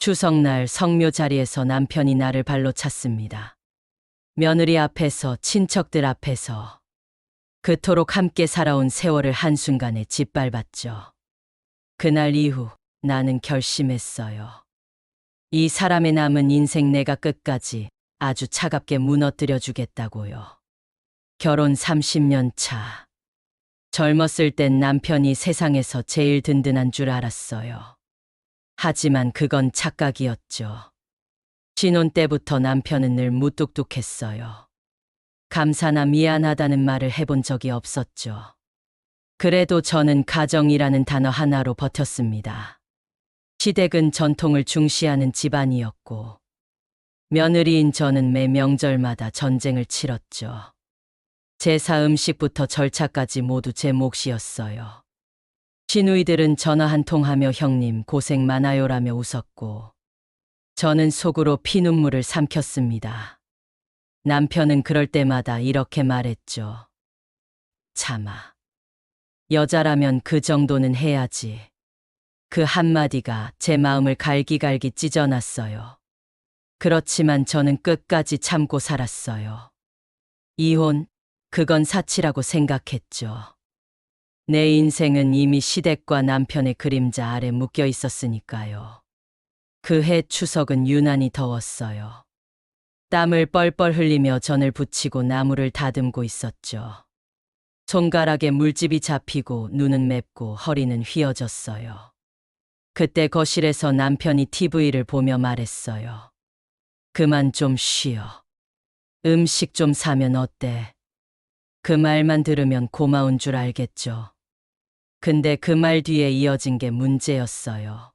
추석날 성묘 자리에서 남편이 나를 발로 찼습니다. 며느리 앞에서, 친척들 앞에서 그토록 함께 살아온 세월을 한순간에 짓밟았죠. 그날 이후 나는 결심했어요. 이 사람의 남은 인생 내가 끝까지 아주 차갑게 무너뜨려 주겠다고요. 결혼 30년 차. 젊었을 땐 남편이 세상에서 제일 든든한 줄 알았어요. 하지만 그건 착각이었죠. 신혼 때부터 남편은 늘 무뚝뚝했어요. 감사나 미안하다는 말을 해본 적이 없었죠. 그래도 저는 가정이라는 단어 하나로 버텼습니다. 시댁은 전통을 중시하는 집안이었고, 며느리인 저는 매 명절마다 전쟁을 치렀죠. 제사 음식부터 절차까지 모두 제 몫이었어요. 시누이들은 전화 한 통하며 형님 고생 많아요라며 웃었고, 저는 속으로 피눈물을 삼켰습니다. 남편은 그럴 때마다 이렇게 말했죠. 참아. 여자라면 그 정도는 해야지. 그 한마디가 제 마음을 갈기갈기 찢어놨어요. 그렇지만 저는 끝까지 참고 살았어요. 이혼, 그건 사치라고 생각했죠. 내 인생은 이미 시댁과 남편의 그림자 아래 묶여 있었으니까요. 그해 추석은 유난히 더웠어요. 땀을 뻘뻘 흘리며 전을 붙이고 나무를 다듬고 있었죠. 손가락에 물집이 잡히고 눈은 맵고 허리는 휘어졌어요. 그때 거실에서 남편이 TV를 보며 말했어요. 그만 좀 쉬어. 음식 좀 사면 어때? 그 말만 들으면 고마운 줄 알겠죠. 근데 그 말 뒤에 이어진 게 문제였어요.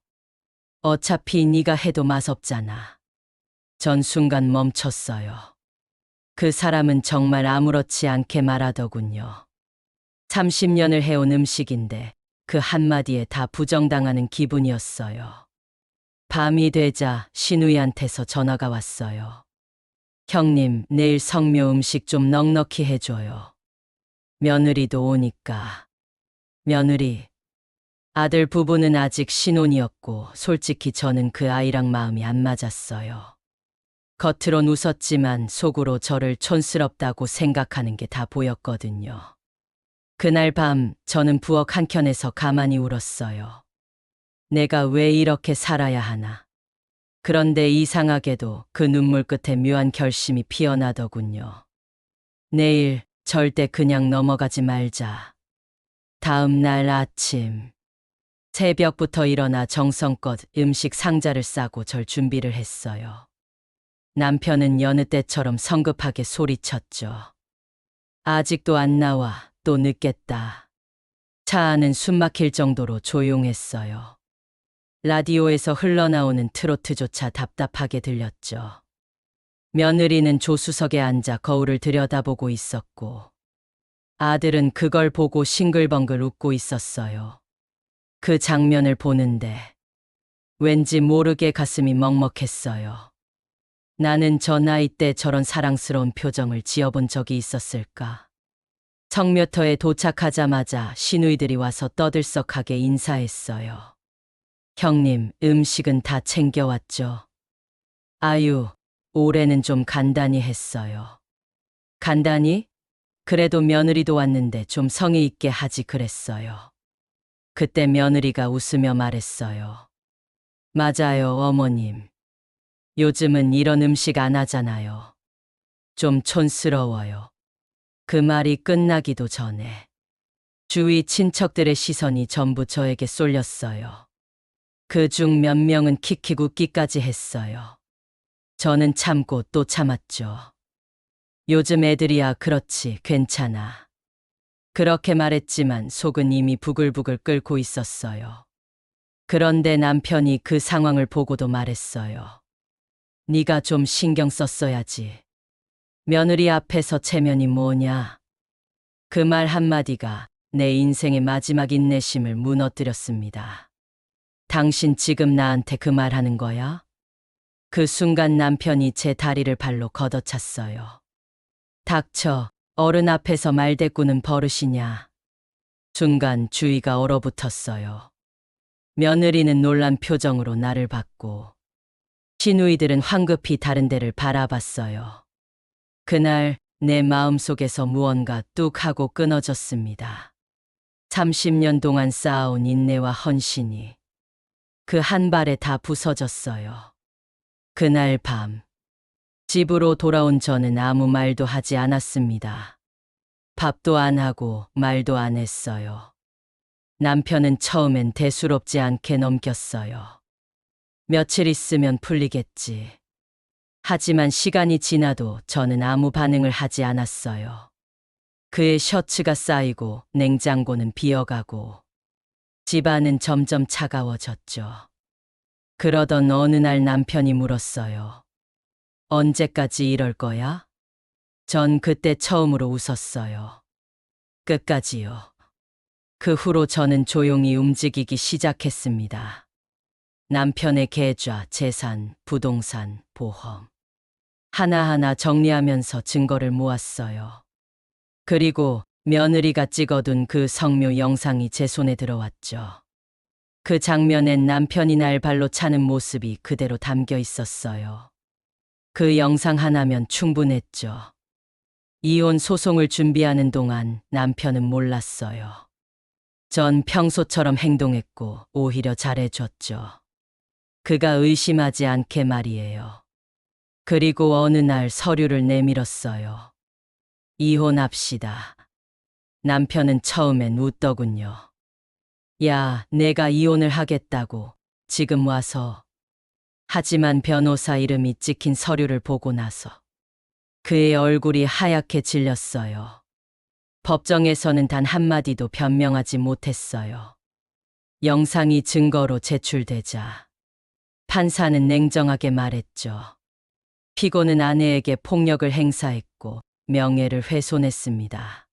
어차피 네가 해도 맛없잖아. 전 순간 멈췄어요. 그 사람은 정말 아무렇지 않게 말하더군요. 30년을 해온 음식인데 그 한마디에 다 부정당하는 기분이었어요. 밤이 되자 시누이한테서 전화가 왔어요. 형님, 내일 성묘 음식 좀 넉넉히 해줘요. 며느리도 오니까. 며느리. 아들 부부는 아직 신혼이었고 솔직히 저는 그 아이랑 마음이 안 맞았어요. 겉으론 웃었지만 속으로 저를 촌스럽다고 생각하는 게 다 보였거든요. 그날 밤 저는 부엌 한켠에서 가만히 울었어요. 내가 왜 이렇게 살아야 하나. 그런데 이상하게도 그 눈물 끝에 묘한 결심이 피어나더군요. 내일 절대 그냥 넘어가지 말자. 다음 날 아침 새벽부터 일어나 정성껏 음식 상자를 싸고 절 준비를 했어요. 남편은 여느 때처럼 성급하게 소리쳤죠. 아직도 안 나와. 또 늦겠다. 차 안은 숨막힐 정도로 조용했어요. 라디오에서 흘러나오는 트로트조차 답답하게 들렸죠. 며느리는 조수석에 앉아 거울을 들여다보고 있었고, 아들은 그걸 보고 싱글벙글 웃고 있었어요. 그 장면을 보는데 왠지 모르게 가슴이 먹먹했어요. 나는 저 나이 때 저런 사랑스러운 표정을 지어본 적이 있었을까? 성묘터에 도착하자마자 시누이들이 와서 떠들썩하게 인사했어요. 형님, 음식은 다 챙겨왔죠? 아유, 올해는 좀 간단히 했어요. 간단히? 그래도 며느리도 왔는데 좀 성의 있게 하지 그랬어요. 그때 며느리가 웃으며 말했어요. 맞아요, 어머님. 요즘은 이런 음식 안 하잖아요. 좀 촌스러워요. 그 말이 끝나기도 전에 주위 친척들의 시선이 전부 저에게 쏠렸어요. 그중 몇 명은 킥킥 웃기까지 했어요. 저는 참고 또 참았죠. 요즘 애들이야 그렇지, 괜찮아. 그렇게 말했지만 속은 이미 부글부글 끓고 있었어요. 그런데 남편이 그 상황을 보고도 말했어요. 네가 좀 신경 썼어야지. 며느리 앞에서 체면이 뭐냐. 그 말 한마디가 내 인생의 마지막 인내심을 무너뜨렸습니다. 당신 지금 나한테 그 말 하는 거야? 그 순간 남편이 제 다리를 발로 걷어찼어요. 닥쳐, 어른 앞에서 말대꾸는 버릇이냐. 순간 주위가 얼어붙었어요. 며느리는 놀란 표정으로 나를 봤고, 시누이들은 황급히 다른 데를 바라봤어요. 그날 내 마음속에서 무언가 뚝 하고 끊어졌습니다. 30년 동안 쌓아온 인내와 헌신이 그 한 발에 다 부서졌어요. 그날 밤 집으로 돌아온 저는 아무 말도 하지 않았습니다. 밥도 안 하고 말도 안 했어요. 남편은 처음엔 대수롭지 않게 넘겼어요. 며칠 있으면 풀리겠지. 하지만 시간이 지나도 저는 아무 반응을 하지 않았어요. 그의 셔츠가 쌓이고 냉장고는 비어가고 집안은 점점 차가워졌죠. 그러던 어느 날 남편이 물었어요. 언제까지 이럴 거야? 전 그때 처음으로 웃었어요. 끝까지요. 그 후로 저는 조용히 움직이기 시작했습니다. 남편의 계좌, 재산, 부동산, 보험. 하나하나 정리하면서 증거를 모았어요. 그리고 며느리가 찍어둔 그 성묘 영상이 제 손에 들어왔죠. 그 장면엔 남편이 날 발로 차는 모습이 그대로 담겨 있었어요. 그 영상 하나면 충분했죠. 이혼 소송을 준비하는 동안 남편은 몰랐어요. 전 평소처럼 행동했고 오히려 잘해줬죠. 그가 의심하지 않게 말이에요. 그리고 어느 날 서류를 내밀었어요. 이혼합시다. 남편은 처음엔 웃더군요. 야, 내가 이혼을 하겠다고 지금 와서. 하지만 변호사 이름이 찍힌 서류를 보고 나서 그의 얼굴이 하얗게 질렸어요. 법정에서는 단 한마디도 변명하지 못했어요. 영상이 증거로 제출되자 판사는 냉정하게 말했죠. 피고는 아내에게 폭력을 행사했고 명예를 훼손했습니다.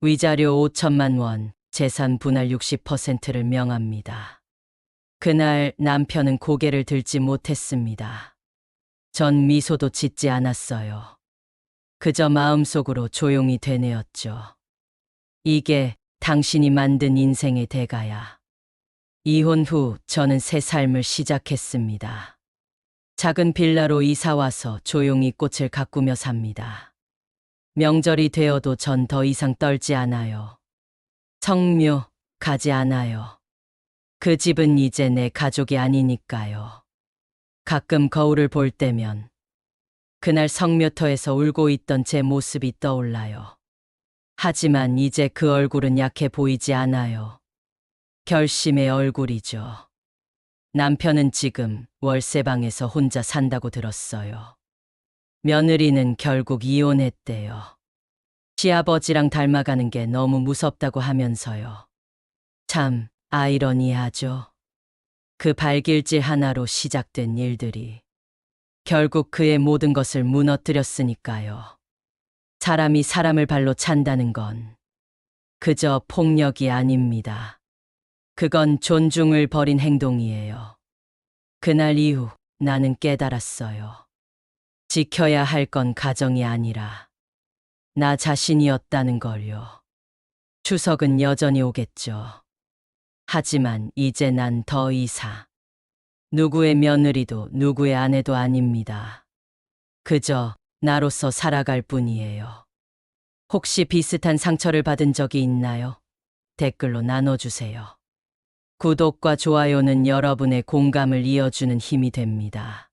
위자료 5천만 원, 재산 분할 60%를 명합니다. 그날 남편은 고개를 들지 못했습니다. 전 미소도 짓지 않았어요. 그저 마음속으로 조용히 되뇌었죠. 이게 당신이 만든 인생의 대가야. 이혼 후 저는 새 삶을 시작했습니다. 작은 빌라로 이사와서 조용히 꽃을 가꾸며 삽니다. 명절이 되어도 전 더 이상 떨지 않아요. 성묘 가지 않아요. 그 집은 이제 내 가족이 아니니까요. 가끔 거울을 볼 때면 그날 성묘터에서 울고 있던 제 모습이 떠올라요. 하지만 이제 그 얼굴은 약해 보이지 않아요. 결심의 얼굴이죠. 남편은 지금 월세방에서 혼자 산다고 들었어요. 며느리는 결국 이혼했대요. 시아버지랑 닮아가는 게 너무 무섭다고 하면서요. 참 아이러니하죠. 그 발길질 하나로 시작된 일들이 결국 그의 모든 것을 무너뜨렸으니까요. 사람이 사람을 발로 찬다는 건 그저 폭력이 아닙니다. 그건 존중을 버린 행동이에요. 그날 이후 나는 깨달았어요. 지켜야 할 건 가정이 아니라 나 자신이었다는 걸요. 추석은 여전히 오겠죠. 하지만 이제 난 더 이상 누구의 며느리도 누구의 아내도 아닙니다. 그저 나로서 살아갈 뿐이에요. 혹시 비슷한 상처를 받은 적이 있나요? 댓글로 나눠주세요. 구독과 좋아요는 여러분의 공감을 이어주는 힘이 됩니다.